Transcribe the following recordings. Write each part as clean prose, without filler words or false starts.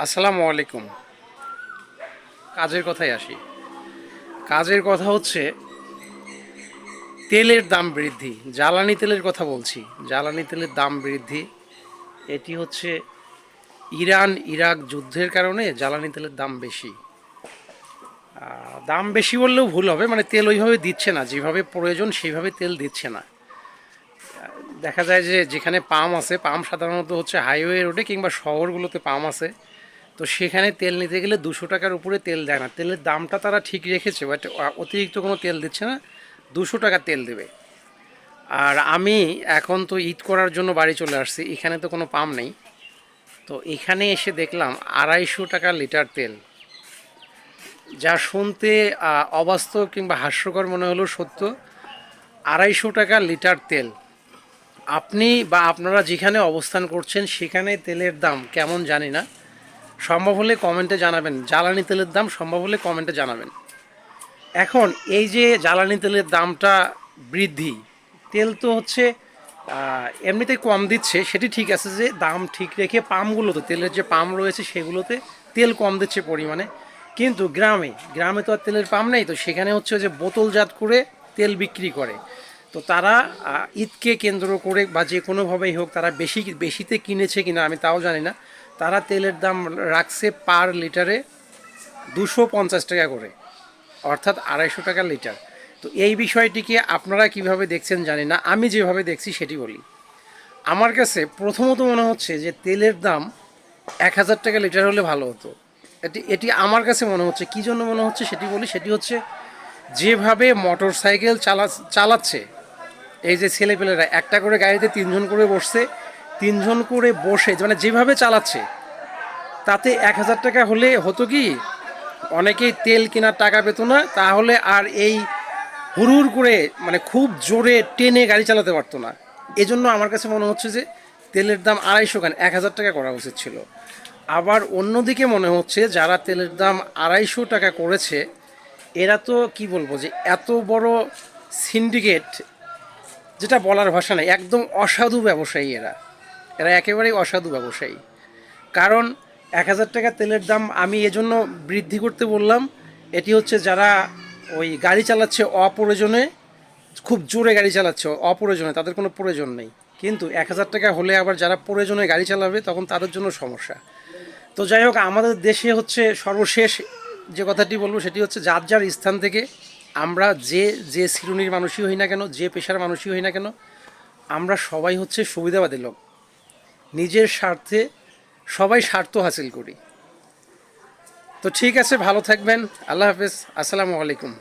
আসসালামু আলাইকুম। কাজের কথায় আসি। কাজের কথা হচ্ছে তেলের দাম বৃদ্ধি। জ্বালানি তেলের কথা বলছি। জ্বালানি তেলের দাম বৃদ্ধি এটি হচ্ছে ইরান ইরাক যুদ্ধের কারণে জ্বালানি তেলের দাম বেশি। দাম বেশি বললেও ভুল হবে, মানে তেল ওইভাবে দিচ্ছে না, যেভাবে প্রয়োজন সেইভাবে তেল দিচ্ছে না। দেখা যায় যে যেখানে পাম্প আছে, পাম্প সাধারণত হচ্ছে হাইওয়ে রোডে কিংবা শহরগুলোতে পাম্প আছে, তো সেখানে তেল নিতে গেলে 200 টাকার উপরে তেল দেয় না। তেলের দামটা তারা ঠিক রেখেছে, বাট অতিরিক্ত কোনো তেল দিচ্ছে না, 200 টাকা তেল দেবে। আর আমি এখন তো ঈদ করার জন্য বাড়ি চলে আসছি, এখানে তো কোনো পাম্প নেই। তো এখানে এসে দেখলাম 250 টাকা লিটার তেল, যা শুনতে অবাস্তব কিংবা হাস্যকর মনে হলো সত্য। 250 টাকা লিটার তেল। আপনি বা আপনারা যেখানে অবস্থান করছেন সেখানে তেলের দাম কেমন জানি না, সম্ভব হলে কমেন্টে জানাবেন। জ্বালানি তেলের দাম সম্ভব হলে কমেন্টে জানাবেন। এখন এই যে জ্বালানি তেলের দামটা বৃদ্ধি, তেল তো হচ্ছে এমনিতে কম দিচ্ছে, সেটি ঠিক আছে, যে দাম ঠিক রেখে পাম্পগুলোতে, তেলের যে পাম্প রয়েছে সেগুলোতে তেল কম দিচ্ছে পরিমাণে। কিন্তু গ্রামে গ্রামে তো আর তেলের পাম্প নেই, তো সেখানে হচ্ছে যে বোতলজাত করে তেল বিক্রি করে। তো তারা ঈদকে কেন্দ্র করে বা যে কোনোভাবেই হোক, তারা বেশিতে কিনেছে কিনা আমি তাও জানি না, তারা তেলের দাম রাখছে পার লিটারে 250 টাকা করে, অর্থাৎ 250 টাকা লিটার। তো এই বিষয়টিকে আপনারা কিভাবে দেখছেন জানি না, আমি যেভাবে দেখছি সেটি বলি। আমার কাছে প্রথমত মনে হচ্ছে যে তেলের দাম 1000 টাকা লিটার হলে ভালো হতো। এটি এটি আমার কাছে মনে হচ্ছে। কী জন্য মনে হচ্ছে সেটি বলি। সেটি হচ্ছে যেভাবে মোটর সাইকেল চালাচ্ছে, এই যে ছেলেপেলেরা একটা করে গাড়িতে 3 জন করে বসছে, 3 জন করে বসে মানে যেভাবে চালাচ্ছে, তাতে 1000 টাকা হলে হতো কি, অনেকেই তেল কেনার টাকা পেত না, তাহলে আর এই হুড় করে মানে খুব জোরে টেনে গাড়ি চালাতে পারতো না। এজন্য আমার কাছে মনে হচ্ছে যে তেলের দাম 250 কেন 1000 টাকা করা উচিত ছিল। আবার অন্যদিকে মনে হচ্ছে যারা তেলের দাম 250 টাকা করেছে, এরা তো কি বলবো, যে এত বড় সিন্ডিকেট, যেটা বলার ভাষা নেই, একদম অসাধু ব্যবসায়ী এরা। এরা একেবারেই অসাধু ব্যবসায়ী। কারণ 1000 টাকা তেলের দাম আমি এজন্য বৃদ্ধি করতে বললাম, এটি হচ্ছে যারা ওই গাড়ি চালাচ্ছে অপ্রয়োজনে, খুব জোরে গাড়ি চালাচ্ছে অপ্রয়োজনে, তাদের কোনো প্রয়োজন নেই। কিন্তু 1000 টাকা হলে আবার যারা প্রয়োজনে গাড়ি চালাবে তখন তাদের জন্য সমস্যা। তো যাই হোক, আমাদের দেশে হচ্ছে সর্বশেষ যে কথাটি বলবো সেটি হচ্ছে যার যার স্থান থেকে আমরা যে যে শ্রেণীর মানুষই হই না কেন, যে পেশার মানুষই হই না কেন, আমরা সবাই হচ্ছে সুবিধাবাদী লোক। নিজের স্বার্থে সবাই স্বার্থ হাসিল করি। তো ঠিক আছে, ভালো থাকবেন। আল্লাহ হাফেজ। আসসালামু আলাইকুম।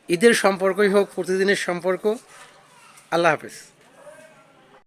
ঈদের সম্পর্কই হোক প্রতিদিনের সম্পর্ক। আল্লাহ হাফেজ।